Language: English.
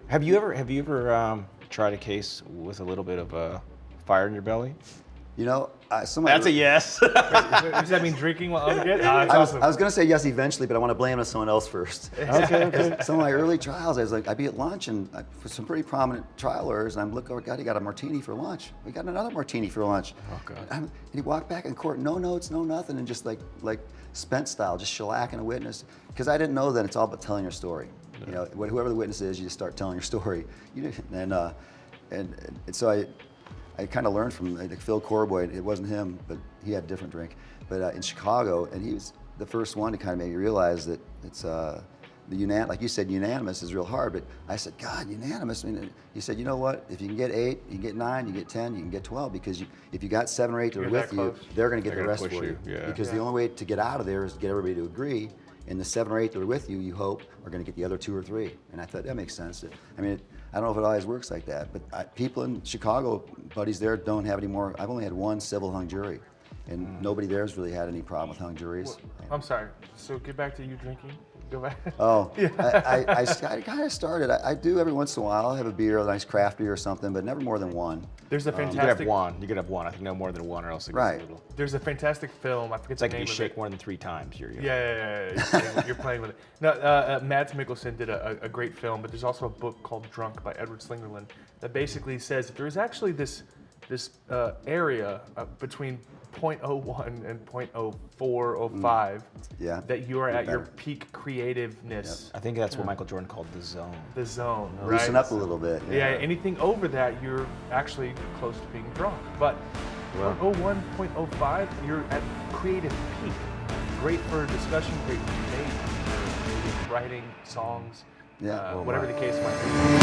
Have you ever tried a case with a little bit of fire in your belly? You know, somebody. That's a yes. Does that mean drinking while on it? That's awesome. I was going to say yes eventually, but I want to blame it on someone else first. Okay. Some of my early trials, I'd be at lunch and with some pretty prominent trial lawyers, and I'm looking, oh God, he got a martini for lunch. We got another martini for lunch. Oh, God. And he walked back in court, no notes, no nothing, and just like Spence style, just shellacking a witness. Because I didn't know that it's all about telling your story. You know, whoever the witness is, you just start telling your story. And so I kind of learned from like Phil Corboy. It wasn't him, but he had a different drink. But in Chicago, and he was the first one to kind of make me realize that it's like you said, unanimous is real hard. But I said, God, unanimous. I mean, he said, you know what? If you can get 8, you can get 9, you can get 10, you can get 12. Because if you got 7 or 8 that are with you, they're going to get the rest for you. Yeah. Because the only way to get out of there is to get everybody to agree. And the 7 or 8 that are with you, you hope, are going to get the other 2 or 3. And I thought that makes sense. I mean, I don't know if it always works like that, but people in Chicago, buddies there, don't have any more. I've only had 1 civil hung jury, and nobody there's really had any problem with hung juries. I'm sorry. So get back to you drinking. Go back. Oh, I kind of started. I do every once in a while. I'll have a beer, a nice craft beer or something, but never more than 1. There's a You could fantastic. have one. You could have one. I think no more than 1, or else it gets Right. a little. There's a fantastic film. I forget It's the like if name you of shake it. more than 3 times, you're. Yeah. You're playing with it. No, Mads Mikkelsen did a great film, but there's also a book called Drunk by Edward Slingerland that basically says that there's actually this area between 0.01 and 0.0405 that you are at your peak creativeness. I think that's what Michael Jordan called the zone. The zone, right? Loosen up a little bit. Yeah, anything over that, you're actually close to being drunk. But 0.01, 0.05, you're at creative peak. Great for discussion, great for debate, for writing songs, whatever the case might be.